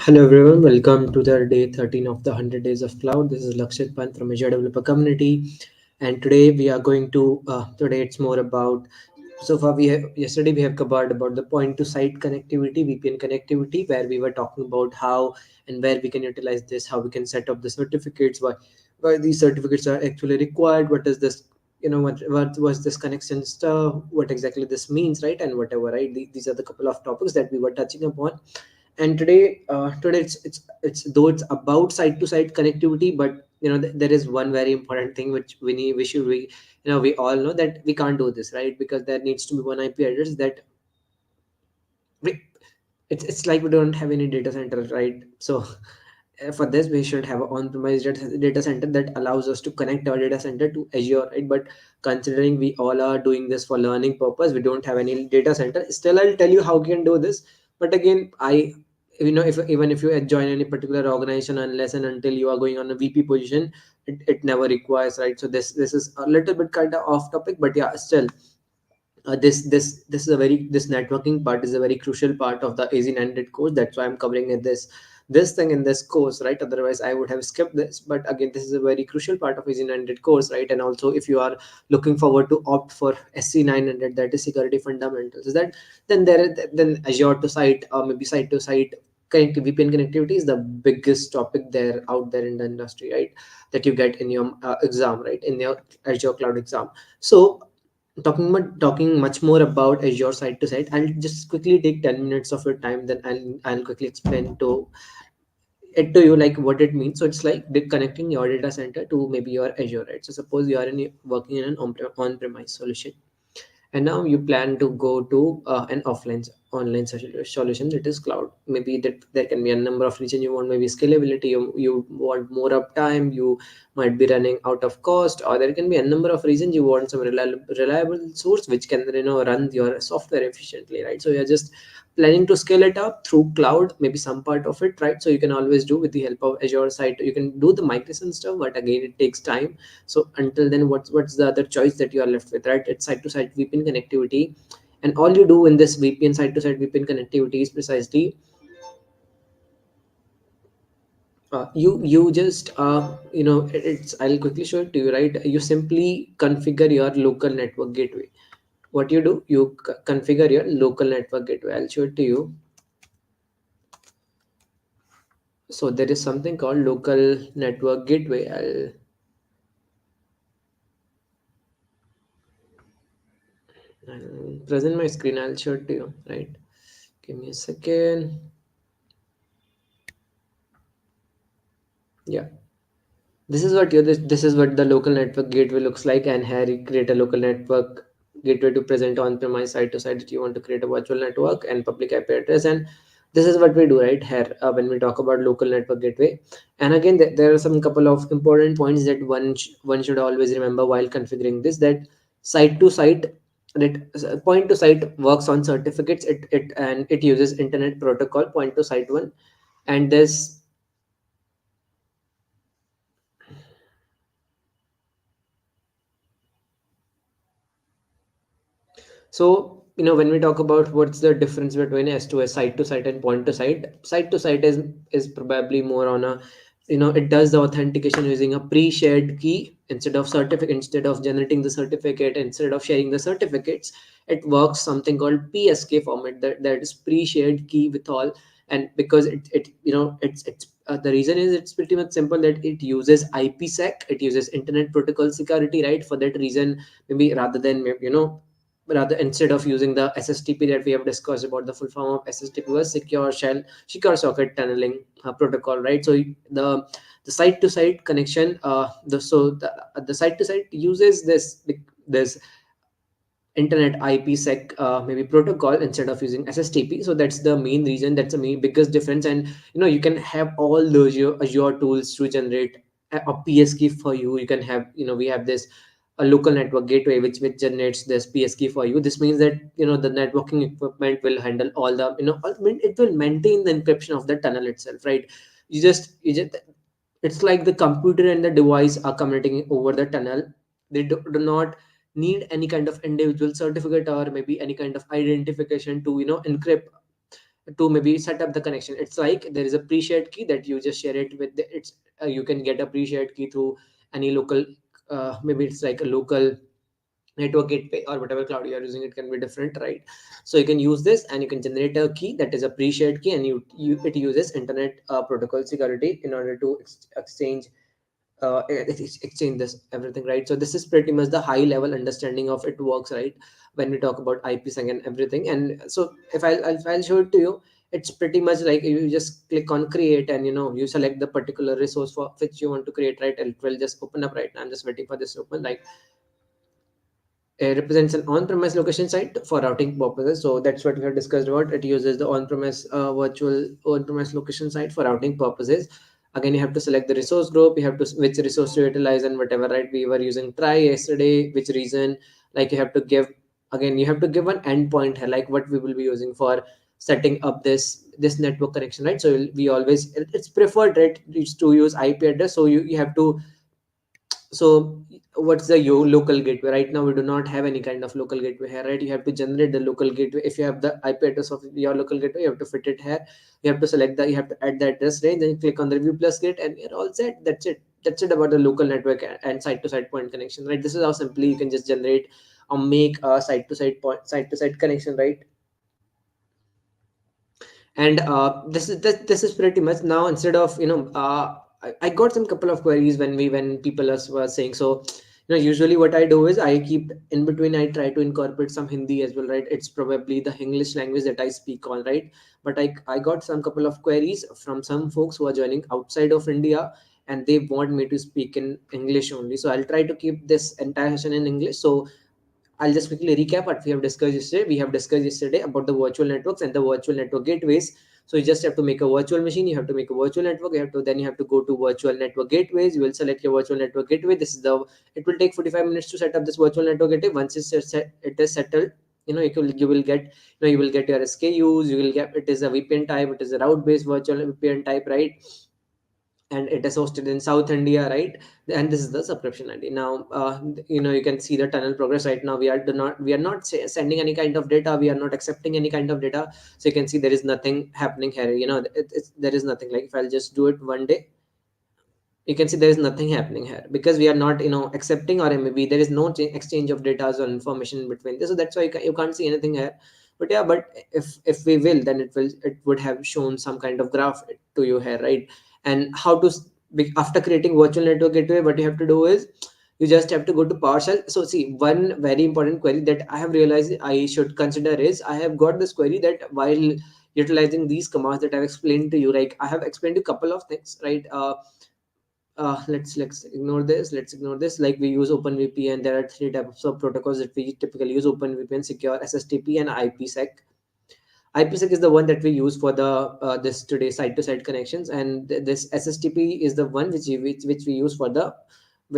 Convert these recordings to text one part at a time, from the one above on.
Hello everyone, welcome to the day 13 of the 100 Days of Cloud. This is Lakshit Pant from Azure Developer Community, and today we are going to today it's more about. So far we have yesterday we have covered about the point to site connectivity, VPN connectivity, where we were talking about how and where we can utilize this, how we can set up the certificates, why these certificates are actually required, what is this, what was this connection stuff, what exactly this means, right, and whatever, right. These are the couple of topics that we were touching upon. And today it's though it's about site to site connectivity, but there is one very important thing which we all know that we can't do this, right, because there needs to be one IP address that we, it's like we don't have any data center, right? So for this we should have an on-premise data center that allows us to connect our data center to Azure, right? But considering we all are doing this for learning purpose, we don't have any data center. Still, I'll tell you how we can do this. But again, if even if you join any particular organization, unless and until you are going on a VP position, it never requires, right? So this is a little bit kind of off topic, but yeah, still this is a very this networking part is a very crucial part of the AZ900 course. That's why I'm covering it this thing in this course, right? Otherwise I would have skipped this. But again, this is a very crucial part of AZ900 course, right? And also, if you are looking forward to opt for SC900, that is security fundamentals, is that then Azure to site or maybe site to site VPN connectivity is the biggest topic there out there in the industry, right? That you get in your exam, right, in your Azure cloud exam. So talking much more about Azure site to site, I'll just quickly take 10 minutes of your time, then I'll quickly explain to you like what it means. So it's like connecting your data center to maybe your Azure, right? So suppose you are working in an on-premise solution, and now you plan to go to an offline online solution, that is cloud. Maybe that there can be a number of reasons. You want maybe scalability, you want more uptime, you might be running out of cost, or there can be a number of reasons. You want some reliable source which can run your software efficiently, right? So you're just planning to scale it up through cloud, maybe some part of it, right? So you can always do with the help of Azure site. You can do the migration stuff, but again it takes time. So until then, what's the other choice that you are left with, right? It's site to site VPN connectivity. And all you do in this VPN site to site VPN connectivity is precisely you just it's I'll quickly show it to you, right? You simply configure your local network gateway. What you do, you configure your local network gateway. I'll show it to you. So there is something called local network gateway. I'll present my screen. I'll show it to you, right? Give me a second. Yeah, this is what the local network gateway looks like. And here you create a local network gateway to present on-premise site to site that you want to create a virtual network and public IP address. And this is what we do right here when we talk about local network gateway. And again, there are some couple of important points that one should always remember while configuring this, that site to site, that point to site works on certificates. It uses internet protocol point to site one. And this So, when we talk about what's the difference between S2S, site to site, and point to site is probably more on a, it does the authentication using a pre-shared key instead of certificate, instead of generating the certificate, instead of sharing the certificates. It works something called PSK format, that is pre-shared key with all. And because it's the reason is it's pretty much simple, that it uses IPsec, it uses Internet Protocol Security, right? For that reason, maybe rather instead of using the SSTP that we have discussed about, the full form of SSTP was secure socket tunneling protocol, right? So the site to site connection, the site to site uses this internet IPsec maybe protocol instead of using SSTP. So that's the main reason, that's the main biggest difference. And you can have all those Azure tools to generate a PSK for you. You can have, we have this a local network gateway which generates this PSK for you. This means that the networking equipment will handle all the, it will maintain the encryption of the tunnel itself, right? You just it's like the computer and the device are communicating over the tunnel. They do not need any kind of individual certificate or maybe any kind of identification to encrypt to maybe set up the connection. It's like there is a pre-shared key that you just share it with it's you can get a pre-shared key through any local, maybe it's like a local network gateway or whatever cloud you are using. It can be different, right? So you can use this and you can generate a key that is a pre-shared key, and it uses internet protocol security in order to exchange exchange this everything, right? So this is pretty much the high level understanding of it works, right? When we talk about IPsec and everything. And so if I'll show it to you, it's pretty much like you just click on create, and you select the particular resource for which you want to create, right? And it will just open up right now. I'm just waiting for this to open. Like, represents an on-premise location site for routing purposes. So that's what we have discussed about. It uses the on-premise virtual on-premise location site for routing purposes. Again, you have to select the resource group. You have to which resource to utilize and whatever. Right? We were using try yesterday. Which reason? Like you have to give again. You have to give an endpoint here, like what we will be using for setting up this network connection, right? So we always it's preferred, right, is to use IP address. So you have to so what's the local gateway? Right now we do not have any kind of local gateway here, right? You have to generate the local gateway. If you have the IP address of your local gateway, you have to fit it here. You have to select you have to add the address range, then you click on the review plus gate, and you're all set. That's it about the local network and site to site point connection, right? This is how simply you can just generate or make a site to site connection, right? And this is pretty much now. Instead of I got some couple of queries when people were saying. So usually what I do is I keep in between, I try to incorporate some Hindi as well, right? It's probably the English language that I speak on, right? But I got some couple of queries from some folks who are joining outside of India, and they want me to speak in English only. So I'll try to keep this entire session in English. So I'll just quickly recap what we have discussed yesterday. We have discussed yesterday about the virtual networks and the virtual network gateways. So you just have to make a virtual machine. You have to make a virtual network. You have to go to virtual network gateways. You will select your virtual network gateway. It will take 45 minutes to set up this virtual network gateway. Once it is settled, you will get you will get your SKUs. You will get, it is a VPN type. It is a route based virtual VPN type, right? And it is hosted in South India, right? And this is the subscription ID. Now, you can see the tunnel progress right now. We are not sending any kind of data. We are not accepting any kind of data. So you can see there is nothing happening here. There is nothing. Like if I'll just do it one day, you can see there is nothing happening here because we are not accepting, or maybe there is no exchange of data or information between this. So that's why you can't see anything here. But yeah, but if we will, then it would have shown some kind of graph to you here, right? And how to after creating virtual network gateway, what you have to do is you just have to go to PowerShell. So see, one very important query that I have realized I should consider is I have got this query that while utilizing these commands that I've explained to you, like I have explained a couple of things, right? Let's ignore this. Let's ignore this. Like we use OpenVPN. There are three types of protocols that we typically use: OpenVPN, Secure, SSTP, and IPsec. IPsec is the one that we use for the this today site-to-site connections, and this SSTP is the one which we use for the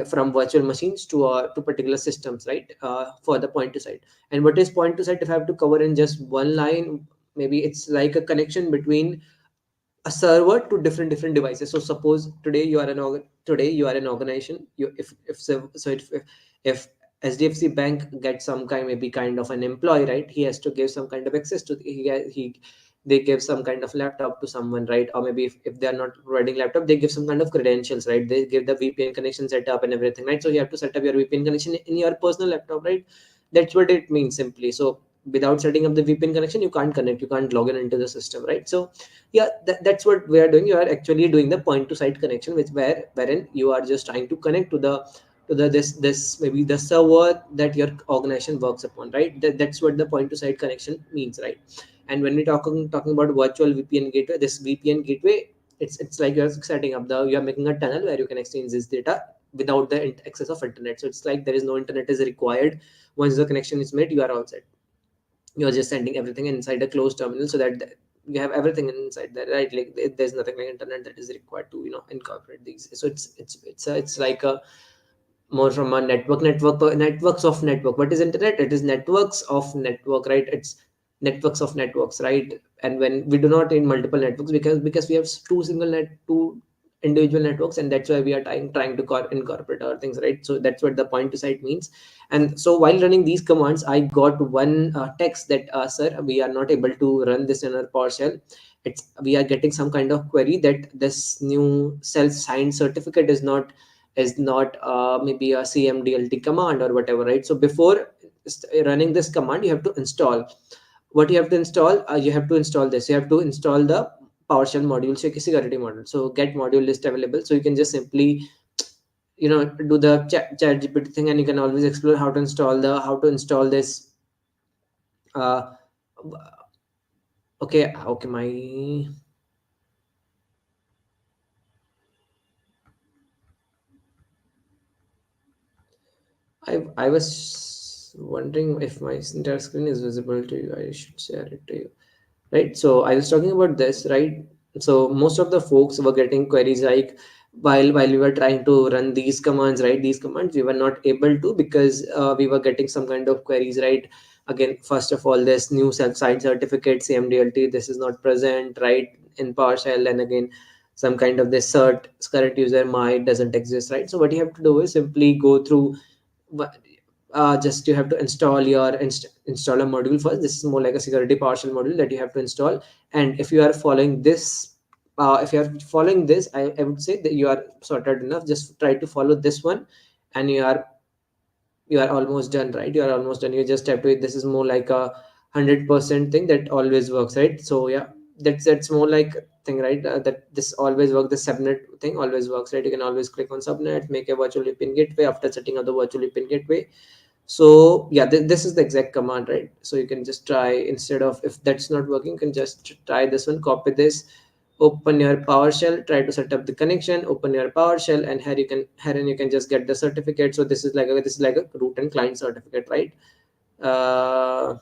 from virtual machines to particular systems, right? For the point to site. And what is point to site? If I have to cover in just one line, maybe it's like a connection between a server to different devices. So suppose today you are an organization. You if so, so if SDFC Bank gets some kind of an employee, right? He has to give some kind of access to he they give some kind of laptop to someone, right? Or maybe if they are not providing laptop, they give some kind of credentials, right? They give the VPN connection setup and everything, right? So you have to set up your VPN connection in your personal laptop, right? That's what it means simply. So without setting up the VPN connection, you can't connect, you can't log in into the system, right? So yeah, that's what we are doing. You are actually doing the point to site connection, wherein you are just trying to connect to the this maybe the server that your organization works upon, right? That's what the point to site connection means, right? And when we talking about virtual VPN gateway, this VPN gateway, it's like you're setting up you're making a tunnel where you can exchange this data without the access of internet. So it's like there is no internet is required. Once the connection is made, you are all set. You're just sending everything inside a closed terminal, so that you have everything inside there, right? Like there's nothing like internet that is required to incorporate these. So it's like a more from a networks of network. What is internet? It is networks of network, right? It's networks of networks, right? And when we do not need multiple networks, because we have two individual networks, and that's why we are trying to incorporate our things, right? So that's what the point to site means. And so while running these commands, I got one text that, sir, we are not able to run this in our PowerShell. It's we are getting some kind of query that this new self-signed certificate is not maybe a cmdlt command or whatever, right? So before running this command, you have to install what you have to install. You have to install this. You have to install the PowerShell module, security module. So get module list available. So you can just simply do the chat GPT thing, and you can always explore how to install this. Uh, okay, my I was wondering if my entire screen is visible to you. I should share it to you, right? So I was talking about this, right? So most of the folks were getting queries like while we were trying to run these commands, right? These commands we were not able to because we were getting some kind of queries, right? Again, first of all, this new self-signed certificate CMDLT, this is not present, right, in PowerShell, and again some kind of this cert current user my doesn't exist, right? So what you have to do is simply go through just you have to install your installer module first. This is more like a security partial module that you have to install. And if you are following this, I would say that you are sorted enough. Just try to follow this one, and you are almost done, right? You are almost done. You just have to. This is more like a 100% thing that always works, right? So yeah, that's more like thing, right? That this always works. The subnet thing always works, right? You can always click on subnet, make a virtual VPN gateway after setting up the virtual VPN gateway. So yeah, this is the exact command, right? So you can just try, instead of, if that's not working, you can just try this one. Copy this, open your PowerShell, try to set up the connection, open your PowerShell, and here you can just get the certificate. So this is like a root and client certificate, right? uh,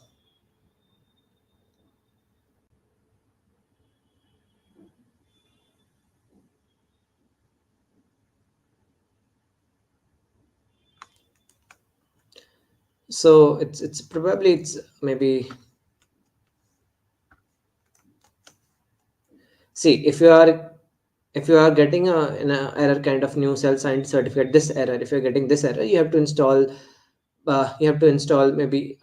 so it's probably, it's maybe, see, if you are getting an error kind of new self signed certificate, this error, if you're getting this error, you have to install maybe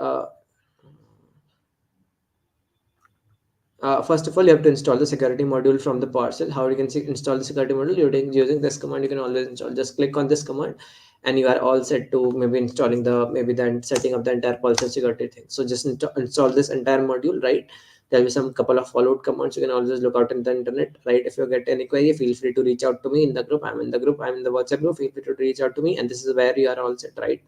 first of all, you have to install the security module from the parcel. How you can install the security module using this command? You can always install. Just click on this command, and you are all set to maybe installing the maybe then setting up the entire parcel security thing. So just install this entire module, right? There'll be some couple of followed commands. You can always look out in the internet, right? If you get any query, feel free to reach out to me in the group. I'm in the group. I'm in the WhatsApp group. Feel free to reach out to me, and this is where you are all set, right?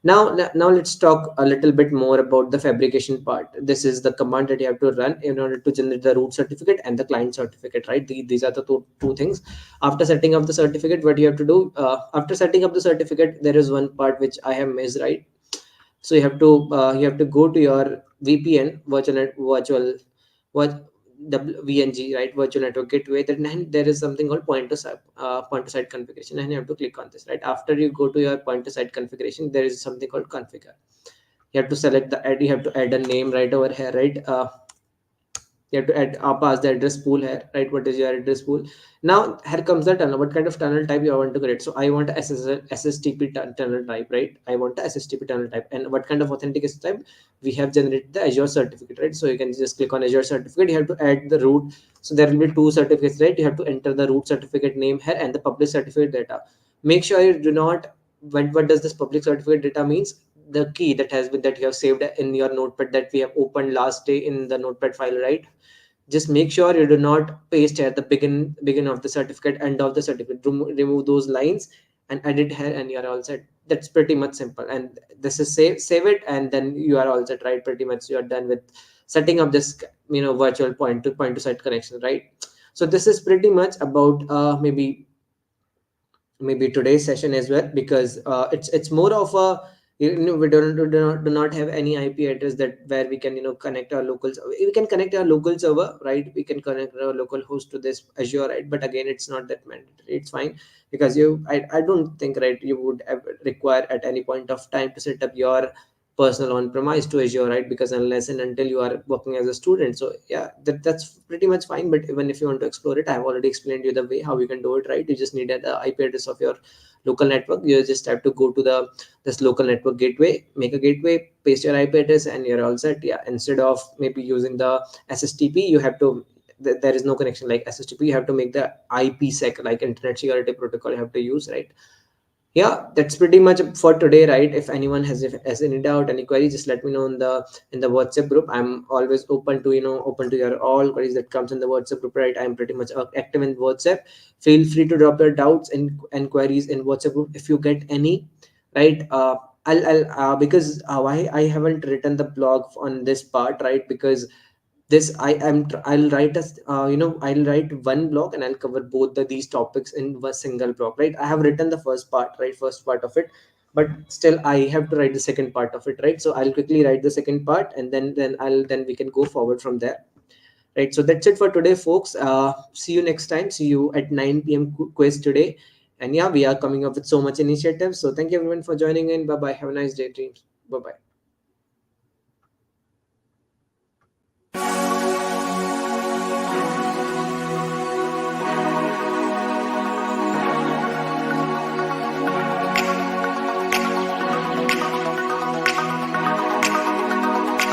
Now let's talk a little bit more about the fabrication part. This is the command that you have to run in order to generate the root certificate and the client certificate, right? These are the two things. After setting up the certificate, what you have to do, after setting up the certificate, there is one part which I have missed, right? So you have to go to your VPN, what VNG, right? Virtual network gateway. Then there is something called point to site configuration, and you have to click on this, right? After you go to your point to site configuration, there is something called configure. You have to select the add. You have to add a name right over here, right? You have to add pass the address pool here, right? What is your address pool? Now here comes the tunnel. What kind of tunnel type you want to create? So I want a SSTP tunnel type, right? I want a SSTP tunnel type. And what kind of authentication type? We have generated the Azure certificate, right? So you can just click on Azure certificate. You have to add the root. So there will be two certificates, right? You have to enter the root certificate name here and the public certificate data. Make sure you do not, what does this public certificate data means? The key that you have saved in your notepad that we have opened last day in the notepad file, right? Just make sure you do not paste at the begin of the certificate, end of the certificate. Remove those lines and edit here, and you are all set. That's pretty much simple. And this is save it, and then you are all set, right? Pretty much you are done with setting up this virtual point to site connection, right? So this is pretty much about maybe today's session as well, because it's more of a, we do not have any IP address that where we can connect our locals. We can connect our local server, right? We can connect our local host to this Azure, right? But again, it's not that mandatory. It's fine, because I don't think, right, you would ever require at any point of time to set up your personal on-premise to Azure, right? Because unless and until you are working as a student, so yeah, that's pretty much fine. But even if you want to explore it, I've already explained you the way how you can do it, right? You just need an IP address of your local network. You just have to go to this local network gateway, make a gateway, paste your IP address, and you're all set. Yeah, instead of maybe using the SSTP, you have to there is no connection like SSTP. You have to make the IPsec, like Internet Security Protocol, you have to use, right? Yeah, that's pretty much for today, right? If anyone has any doubt, any query, just let me know in the WhatsApp group. I'm always open to open to your all queries that comes in the WhatsApp group, right? I'm pretty much active in WhatsApp. Feel free to drop your doubts and queries in WhatsApp group if you get any, right? I'll because why I haven't written the blog on this part, right? Because this I'll write I'll write one blog and I'll cover both these topics in one single blog, right? I have written the first part, right? First part of it, but still I have to write the second part of it, right? So I'll quickly write the second part, and then we can go forward from there, right? So that's it for today, folks. See you next time. See you at 9 p.m. Quiz today. And yeah, we are coming up with so much initiatives, so thank you everyone for joining in. Bye bye, have a nice day, dreams. Bye bye.